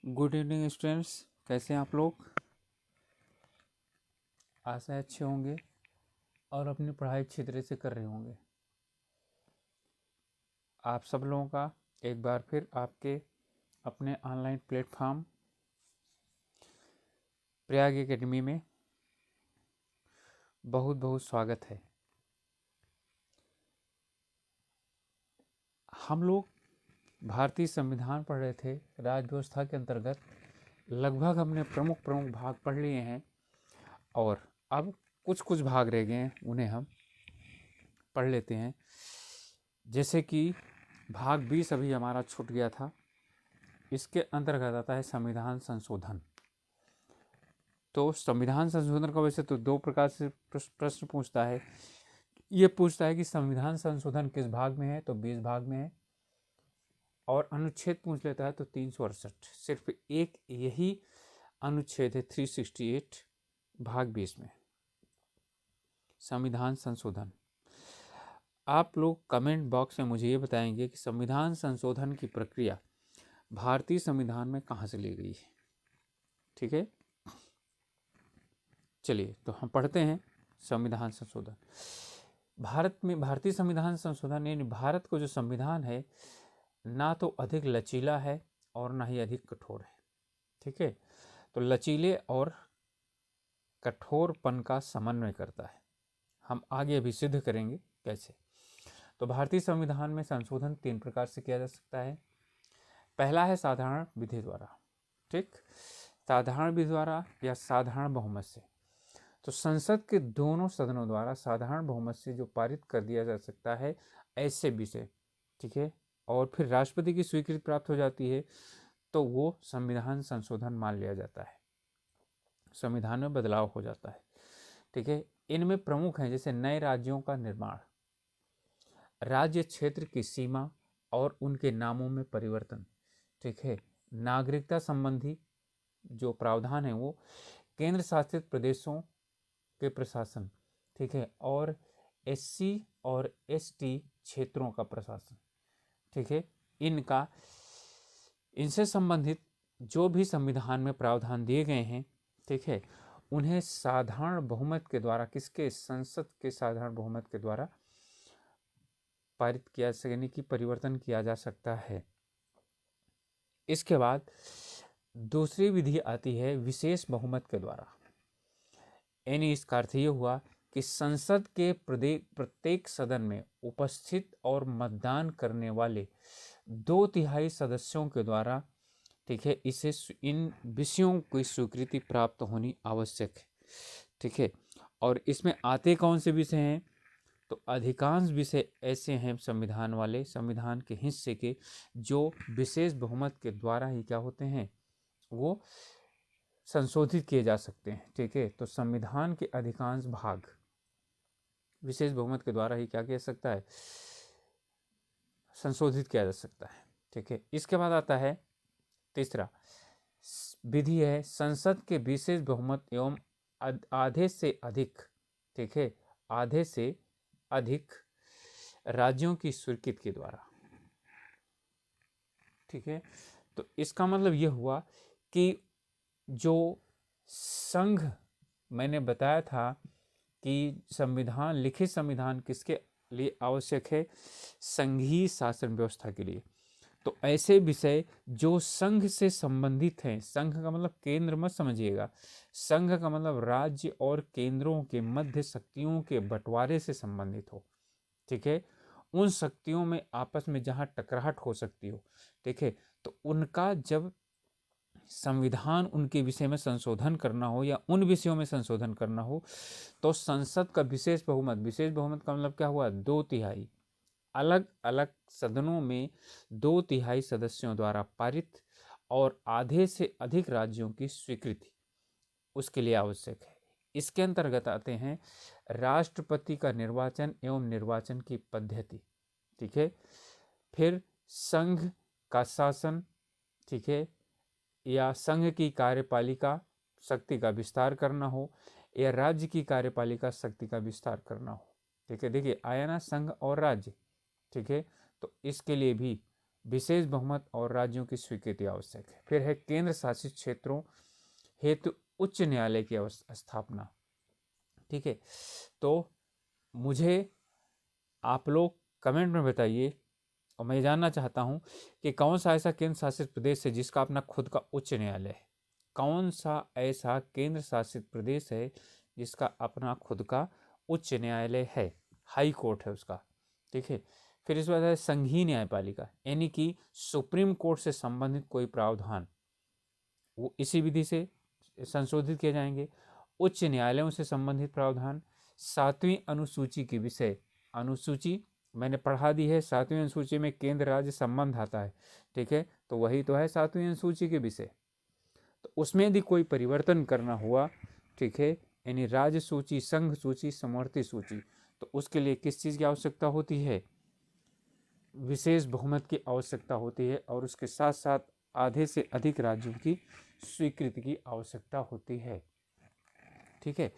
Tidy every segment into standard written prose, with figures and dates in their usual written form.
Good evening students, कैसे हैं आप लोग। आशा है अच्छे होंगे और अपनी पढ़ाई अच्छी तरह से कर रहे होंगे। आप सब लोगों का एक बार फिर आपके अपने ऑनलाइन प्लेटफॉर्म प्रयाग एकेडमी में बहुत बहुत स्वागत है। हम लोग भारतीय संविधान पढ़ रहे थे। राज्य व्यवस्था के अंतर्गत लगभग हमने प्रमुख भाग पढ़ लिए हैं और अब कुछ कुछ भाग रह गए हैं, उन्हें हम पढ़ लेते हैं। जैसे कि भाग 20 अभी हमारा छूट गया था। इसके अंतर्गत आता है संविधान संशोधन। तो संविधान संशोधन का वैसे तो दो प्रकार से प्रश्न पूछता है। ये पूछता है कि संविधान संशोधन किस भाग में है, तो 20 भाग में है। और अनुच्छेद पूछ लेता है तो 368, सिर्फ एक यही अनुच्छेद है 368 भाग 20 में संविधान संशोधन। आप लोग कमेंट बॉक्स में मुझे ये बताएंगे कि संविधान संशोधन की प्रक्रिया भारतीय संविधान में कहाँ से ली गई है। ठीक है, चलिए तो हम पढ़ते हैं संविधान संशोधन। भारत में भारतीय संविधान संशोधन यानी भारत को जो संविधान है ना तो अधिक लचीला है और ना ही अधिक कठोर है। ठीक है, तो लचीले और कठोरपन का समन्वय करता है। हम आगे अभी सिद्ध करेंगे कैसे। तो भारतीय संविधान में संशोधन 3 प्रकार से किया जा सकता है। पहला है साधारण विधि द्वारा। ठीक, साधारण विधि द्वारा या साधारण बहुमत से। तो संसद के दोनों सदनों द्वारा साधारण बहुमत से जो पारित कर दिया जा सकता है ऐसे विषय, ठीक है, और फिर राष्ट्रपति की स्वीकृति प्राप्त हो जाती है तो वो संविधान संशोधन मान लिया जाता है, संविधान में बदलाव हो जाता है। ठीक है, इनमें प्रमुख हैं जैसे नए राज्यों का निर्माण, राज्य क्षेत्र की सीमा और उनके नामों में परिवर्तन। ठीक है, नागरिकता संबंधी जो प्रावधान है वो केंद्र शासित प्रदेशों के प्रशासन, ठीक है, और एससी और एसटी क्षेत्रों का प्रशासन। ठीक है, इनसे संबंधित जो भी संविधान में प्रावधान दिए गए हैं, ठीक है, उन्हें साधारण बहुमत के द्वारा, किसके, संसद के साधारण बहुमत के द्वारा पारित किया यानी कि परिवर्तन किया जा सकता है। इसके बाद दूसरी विधि आती है विशेष बहुमत के द्वारा। यानी इसका अर्थ ये हुआ कि संसद के प्रत्येक सदन में उपस्थित और मतदान करने वाले 2/3 सदस्यों के द्वारा, ठीक है, इसे इन विषयों की स्वीकृति प्राप्त होनी आवश्यक है। ठीक है, और इसमें आते कौन से विषय हैं, तो अधिकांश विषय ऐसे हैं संविधान वाले, संविधान के हिस्से के, जो विशेष बहुमत के द्वारा ही क्या होते हैं, वो संशोधित किए जा सकते हैं। ठीक है, तो संविधान के अधिकांश भाग विशेष बहुमत के द्वारा ही क्या किया सकता है, संशोधित किया जा सकता है। ठीक है, इसके बाद आता है तीसरा विधि है संसद के विशेष बहुमत एवं आधे से अधिक, ठीक है, आधे से अधिक राज्यों की स्वीकृति के द्वारा। ठीक है, तो इसका मतलब यह हुआ कि जो संघ, मैंने बताया था कि संविधान, लिखित संविधान किसके लिए आवश्यक है, संघीय शासन व्यवस्था के लिए। तो ऐसे विषय जो संघ से संबंधित हैं, संघ का मतलब केंद्र मत समझिएगा, संघ का मतलब राज्य और केंद्रों के मध्य शक्तियों के बंटवारे से संबंधित हो। ठीक है, उन शक्तियों में आपस में जहां टकराहट हो सकती हो, ठीक है, तो उनका जब संविधान उनके विषय में संशोधन करना हो या उन विषयों में संशोधन करना हो तो संसद का विशेष बहुमत, विशेष बहुमत का मतलब क्या हुआ, 2/3, अलग अलग सदनों में 2/3 सदस्यों द्वारा पारित और आधे से अधिक राज्यों की स्वीकृति उसके लिए आवश्यक है। इसके अंतर्गत आते हैं राष्ट्रपति का निर्वाचन एवं निर्वाचन की पद्धति। ठीक है, फिर संघ का शासन, ठीक है, या संघ की कार्यपालिका शक्ति का विस्तार करना हो या राज्य की कार्यपालिका शक्ति का विस्तार करना हो। ठीक है, देखिए आया ना संघ और राज्य। ठीक है, तो इसके लिए भी विशेष बहुमत और राज्यों की स्वीकृति आवश्यक है। फिर है केंद्र शासित क्षेत्रों हेतु उच्च न्यायालय की स्थापना। ठीक है, तो मुझे आप लोग कमेंट में बताइए और मैं जानना चाहता हूं कि कौन सा ऐसा केंद्र शासित प्रदेश है जिसका अपना खुद का उच्च न्यायालय है। कौन सा ऐसा केंद्र शासित प्रदेश है जिसका अपना खुद का उच्च न्यायालय है, हाई कोर्ट है उसका। ठीक है, फिर इस बात है संघीय न्यायपालिका, यानी कि सुप्रीम कोर्ट से संबंधित कोई प्रावधान वो इसी विधि से संशोधित किए जाएंगे। उच्च न्यायालयों से संबंधित प्रावधान, 7वीं अनुसूची की विषय अनुसूची मैंने पढ़ा दी है। 7वीं अनुसूची में केंद्र राज्य संबंध आता है। ठीक है, तो वही तो है 7वीं अनुसूची के विषय। तो उसमें यदि कोई परिवर्तन करना हुआ, ठीक है, यानी राज्य सूची, संघ सूची, समवर्ती सूची, तो उसके लिए किस चीज़ की आवश्यकता होती है? विशेष बहुमत की आवश्यकता होती है और उसके साथ साथ आधे से अधिक राज्यों की स्वीकृति की आवश्यकता होती है। ठीक है,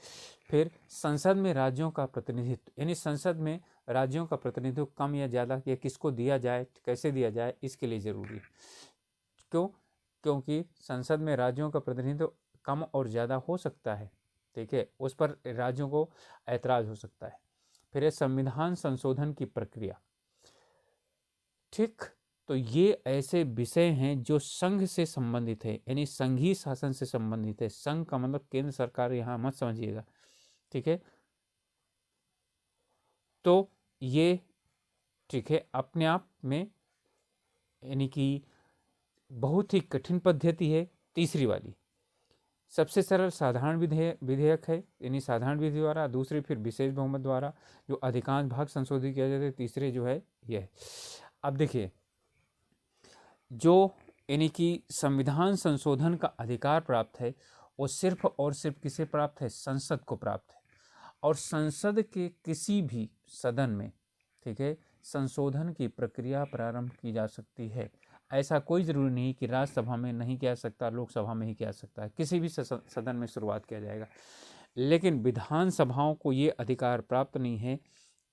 फिर संसद में राज्यों का प्रतिनिधित्व, यानी संसद में राज्यों का प्रतिनिधित्व कम या ज़्यादा या किसको दिया जाए, कैसे दिया जाए, इसके लिए ज़रूरी है। क्यों? क्योंकि संसद में राज्यों का प्रतिनिधित्व कम और ज़्यादा हो सकता है। ठीक है, उस पर राज्यों को ऐतराज़ हो सकता है। फिर है संविधान संशोधन की प्रक्रिया। ठीक, तो ये ऐसे विषय हैं जो संघ से संबंधित है, यानी संघीय शासन से संबंधित है। संघ का मतलब केंद्र सरकार, यहाँ मत समझिएगा। ठीक है, तो ये ठीक है अपने आप में, यानी कि बहुत ही कठिन पद्धति है। तीसरी वाली सबसे सरल साधारण विधेयक है, यानी साधारण विधि द्वारा। दूसरी फिर विशेष बहुमत द्वारा जो अधिकांश भाग संशोधित किया जाता है। तीसरे जो है यह। अब देखिए, जो यानी कि संविधान संशोधन का अधिकार प्राप्त है वो सिर्फ और सिर्फ किसे प्राप्त है? संसद को प्राप्त है। और संसद के किसी भी सदन में, ठीक है, संशोधन की प्रक्रिया प्रारंभ की जा सकती है। ऐसा कोई ज़रूरी नहीं कि राज्यसभा में नहीं किया सकता, लोकसभा में ही किया सकता है, किसी भी सदन में शुरुआत किया जाएगा। लेकिन विधानसभाओं को ये अधिकार प्राप्त नहीं है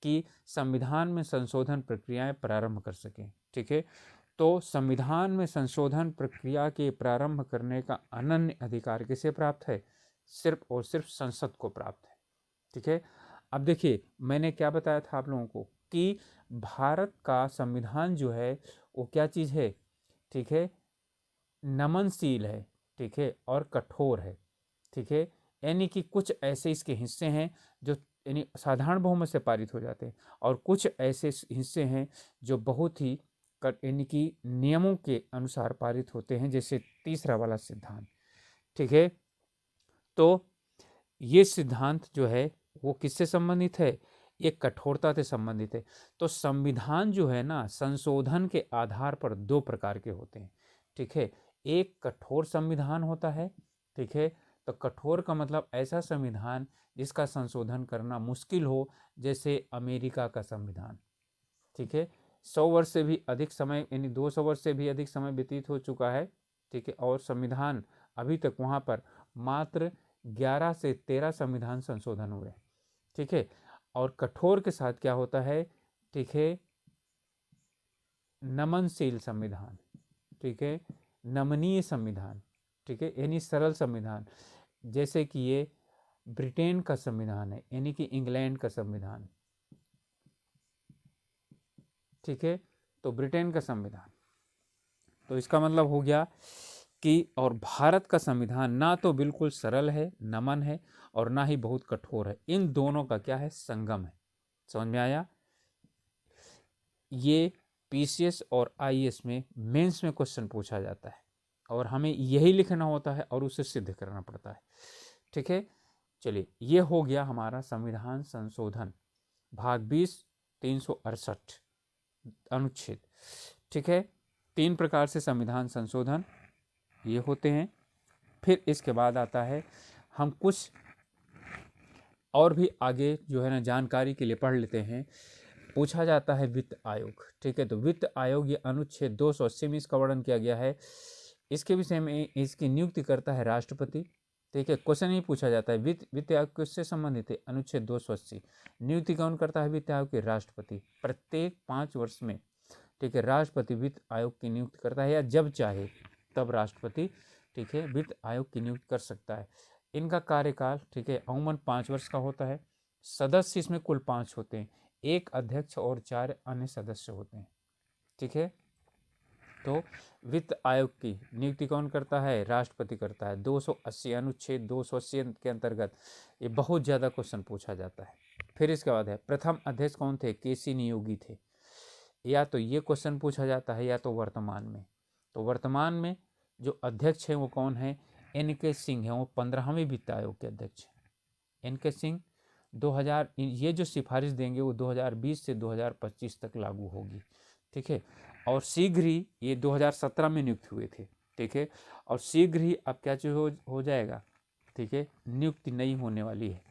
कि संविधान में संशोधन प्रक्रियाएं प्रारंभ कर सकें। ठीक है, तो संविधान में संशोधन प्रक्रिया के प्रारंभ करने का अनन्य अधिकार किसे प्राप्त है? सिर्फ और सिर्फ संसद को प्राप्त है। ठीक है, अब देखिए मैंने क्या बताया था आप लोगों को कि भारत का संविधान जो है वो क्या चीज़ है? ठीक है, नमनशील है। ठीक है, और कठोर है। ठीक है, यानी कि कुछ ऐसे इसके हिस्से हैं जो यानी साधारण बहुमत से पारित हो जाते हैं और कुछ ऐसे हिस्से हैं जो बहुत ही यानी कि नियमों के अनुसार पारित होते हैं, जैसे तीसरा वाला सिद्धांत। ठीक है, तो ये सिद्धांत जो है वो किससे संबंधित है? ये कठोरता से संबंधित है। तो संविधान जो है ना, संशोधन के आधार पर दो प्रकार के होते हैं। ठीक है, एक कठोर संविधान होता है। ठीक है, तो कठोर का मतलब ऐसा संविधान जिसका संशोधन करना मुश्किल हो, जैसे अमेरिका का संविधान। ठीक है, 100 वर्ष से भी अधिक समय, यानी 200 वर्ष से भी अधिक समय व्यतीत हो चुका है। ठीक है, और संविधान अभी तक वहाँ पर मात्र 11 से 13 संविधान संशोधन हुए। ठीक है, और कठोर के साथ क्या होता है? ठीक है, नमनशील संविधान। ठीक है, नमनीय संविधान। ठीक है, यानी सरल संविधान, जैसे कि ये ब्रिटेन का संविधान है, यानी कि इंग्लैंड का संविधान। ठीक है, तो ब्रिटेन का संविधान, तो इसका मतलब हो गया कि और भारत का संविधान ना तो बिल्कुल सरल है, नमन है, और ना ही बहुत कठोर है। इन दोनों का क्या है? संगम है। समझ में आया? ये पीसीएस और आईएएस में मेंस में क्वेश्चन पूछा जाता है और हमें यही लिखना होता है और उसे सिद्ध करना पड़ता है। ठीक है, चलिए ये हो गया हमारा संविधान संशोधन भाग 20 368 अनुच्छेद। ठीक है, 3 प्रकार से संविधान संशोधन ये होते हैं। फिर इसके बाद आता है हम कुछ और भी आगे जो है ना जानकारी के लिए पढ़ लेते हैं। पूछा जाता है वित्त आयोग। ठीक है, तो वित्त आयोग ये अनुच्छेद 280 में इसका वर्णन किया गया है। इसके विषय में इसकी नियुक्ति करता है राष्ट्रपति। ठीक है, क्वेश्चन ही पूछा जाता है वित्त आयोग किससे संबंधित है? अनुच्छेद 280। नियुक्ति कौन करता है वित्त आयोग के? राष्ट्रपति। प्रत्येक 5 वर्ष में, ठीक है, राष्ट्रपति वित्त आयोग की नियुक्ति करता है, या जब चाहे तब राष्ट्रपति, ठीक है, वित्त आयोग की नियुक्ति कर सकता है। इनका कार्यकाल, ठीक है, अमूमन 5 वर्ष का होता है। सदस्य इसमें कुल 5 होते हैं, 1 अध्यक्ष और 4 अन्य सदस्य होते हैं, ठीक है। तो वित्त आयोग की नियुक्ति कौन करता है? राष्ट्रपति करता है। 280 अनुच्छेद 280 के अंतर्गत ये बहुत ज़्यादा क्वेश्चन पूछा जाता है। फिर इसके बाद है प्रथम अध्यक्ष कौन थे? केसी नियोगी थे। या तो ये क्वेश्चन पूछा जाता है या तो वर्तमान में। तो वर्तमान में जो अध्यक्ष हैं वो कौन है? एन.के. सिंह हैं, वो 15वें वित्त आयोग के अध्यक्ष हैं। एन.के. सिंह 2000, ये जो सिफारिश देंगे वो 2020 से 2025 तक लागू होगी, ठीक है। और शीघ्र ही ये 2017 में नियुक्त हुए थे, ठीक है। और शीघ्र ही अब क्या चीज हो जाएगा, ठीक है, नियुक्ति नहीं होने वाली है,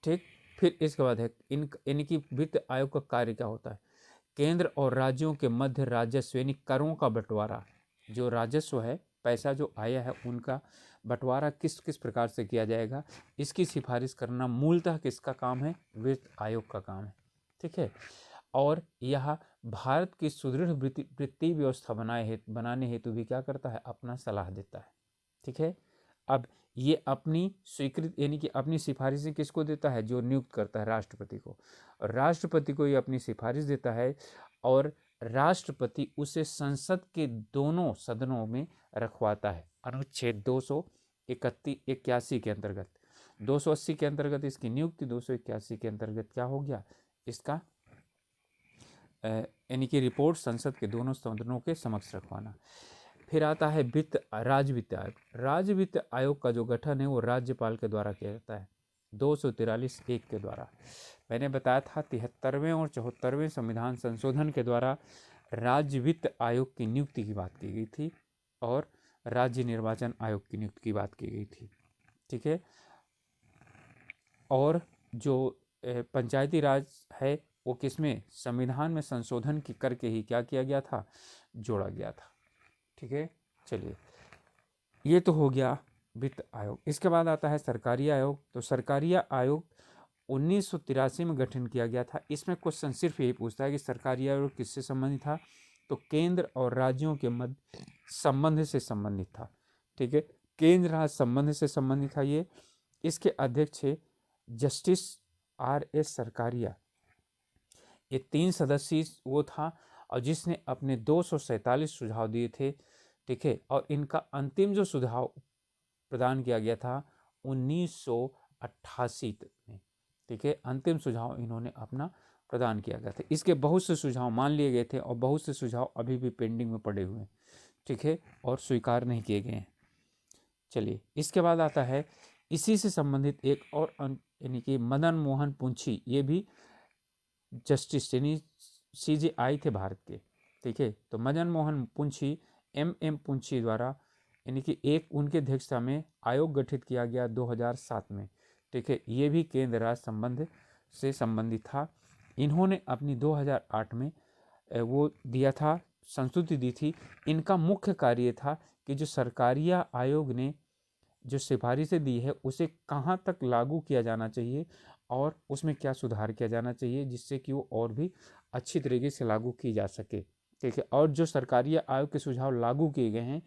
ठीक। फिर इसके बाद है इनकी वित्त आयोग का कार्य क्या होता है? केंद्र और राज्यों के मध्य राजस्व यानी करों का बंटवारा, जो राजस्व है, पैसा जो आया है, उनका बंटवारा किस किस प्रकार से किया जाएगा, इसकी सिफारिश करना मूलतः किसका काम है? वित्त आयोग का काम है, ठीक है। और यह भारत की सुदृढ़ वित्तीय व्यवस्था बनाने हेतु भी क्या करता है? अपना सलाह देता है, ठीक है। अब ये अपनी स्वीकृति यानी कि अपनी सिफारिशें किसको देता है? जो नियुक्त करता है, राष्ट्रपति को। राष्ट्रपति को ये अपनी सिफारिश देता है और राष्ट्रपति उसे संसद के दोनों सदनों में रखवाता है। अनुच्छेद 281 के अंतर्गत, 280 के अंतर्गत इसकी नियुक्ति, 281 के अंतर्गत क्या हो गया? इसका यानी कि रिपोर्ट संसद के दोनों सदनों के समक्ष रखवाना। फिर आता है राज्य वित्त आयोग। राज्य वित्त आयोग का जो गठन है वो राज्यपाल के द्वारा किया जाता है, 243(1) के द्वारा। मैंने बताया था 73वें और 74वें संविधान संशोधन के द्वारा राज्य वित्त आयोग की नियुक्ति की बात की गई थी और राज्य निर्वाचन आयोग की नियुक्ति की बात की गई थी, ठीक है। और जो पंचायती राज है वो किसमें? संविधान में संशोधन की करके ही क्या किया गया था? जोड़ा गया था, ठीक है। चलिए, ये तो हो गया वित्त आयोग। इसके बाद आता है सरकारी आयोग। तो सरकारी आयोग 1983 में गठन किया गया था। इसमें क्वेश्चन सिर्फ यही पूछता है कि सरकारी आयोग किससे संबंधित था? तो केंद्र और राज्यों के मध्य संबंध से संबंधित था, ठीक है। केंद्र राज्य संबंध से संबंधित था ये। इसके अध्यक्ष है जस्टिस R.S. सरकारिया। ये 3 सदस्यीय वो था और जिसने अपने 247 सुझाव दिए थे, ठीक है। और इनका अंतिम जो सुझाव प्रदान किया गया था 1988 में, ठीक है। अंतिम सुझाव इन्होंने अपना प्रदान किया गया था। इसके बहुत से सुझाव मान लिए गए थे और बहुत से सुझाव अभी भी पेंडिंग में पड़े हुए हैं, ठीक है, और स्वीकार नहीं किए गए हैं। चलिए, इसके बाद आता है इसी से संबंधित एक और यानी कि मदन मोहन पुंछी। ये भी जस्टिस यानी CJI थे भारत के, ठीक है। तो मदन मोहन पुंछी MM पुंछी द्वारा यानी कि एक उनके अध्यक्षता में आयोग गठित किया गया 2007 में, ठीक है। ये भी केंद्र राज्य संबंध से संबंधित था। इन्होंने अपनी 2008 में वो दिया था, संस्तुति दी थी। इनका मुख्य कार्य था कि जो सरकारी आयोग ने जो सिफारिशें दी है उसे कहाँ तक लागू किया जाना चाहिए और उसमें क्या सुधार किया जाना चाहिए जिससे कि वो और भी अच्छी तरीके से लागू की जा सके, ठीक है। और जो सरकारी आयोग के सुझाव लागू किए गए हैं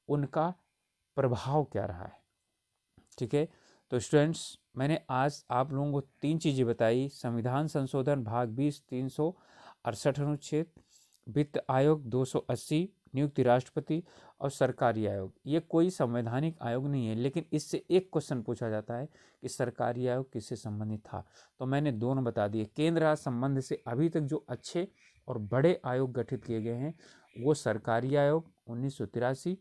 उनका प्रभाव क्या रहा है, ठीक है। तो स्टूडेंट्स, मैंने आज आप लोगों को 3 चीज़ें बताई: संविधान संशोधन भाग 20 368 अनुच्छेद, वित्त आयोग 280, नियुक्ति राष्ट्रपति, और सरकारी आयोग। ये कोई संवैधानिक आयोग नहीं है, लेकिन इससे एक क्वेश्चन पूछा जाता है कि सरकारी आयोग किससे संबंधित था। तो मैंने दोनों बता दिए। केंद्र राज्य संबंध से अभी तक जो अच्छे और बड़े आयोग गठित किए गए हैं वो सरकारी आयोग 1983,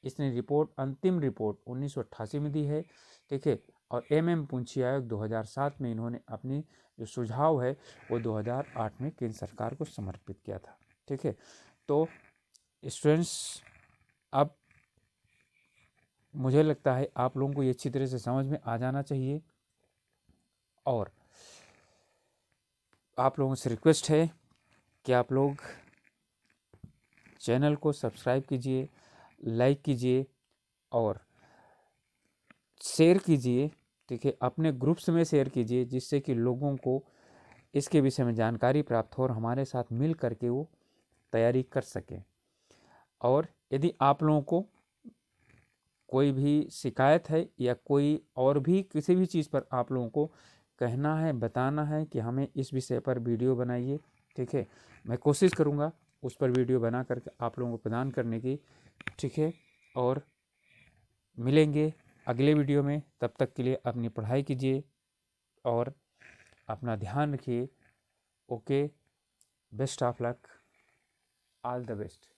इसने रिपोर्ट अंतिम रिपोर्ट 1988 में दी है, ठीक है। और MM पुंछी आयोग 2007 में इन्होंने अपनी जो सुझाव है वो 2008 में केंद्र सरकार को समर्पित किया था, ठीक है। तो स्टूडेंट्स, अब मुझे लगता है आप लोगों को ये अच्छी तरह से समझ में आ जाना चाहिए और आप लोगों से रिक्वेस्ट है कि आप लोग चैनल को सब्सक्राइब कीजिए, लाइक कीजिए और शेयर कीजिए, ठीक है। अपने ग्रुप्स में शेयर कीजिए जिससे कि लोगों को इसके विषय में जानकारी प्राप्त हो और हमारे साथ मिल करके वो तैयारी कर सकें। और यदि आप लोगों को कोई भी शिकायत है या कोई और भी किसी भी चीज़ पर आप लोगों को कहना है, बताना है कि हमें इस विषय पर वीडियो बनाइए, ठीक है, मैं कोशिश करूँगा उस पर वीडियो बना करके आप लोगों को प्रदान करने की, ठीक है। और मिलेंगे अगले वीडियो में, तब तक के लिए अपनी पढ़ाई कीजिए और अपना ध्यान रखिए। Okay, best of luck, all the best.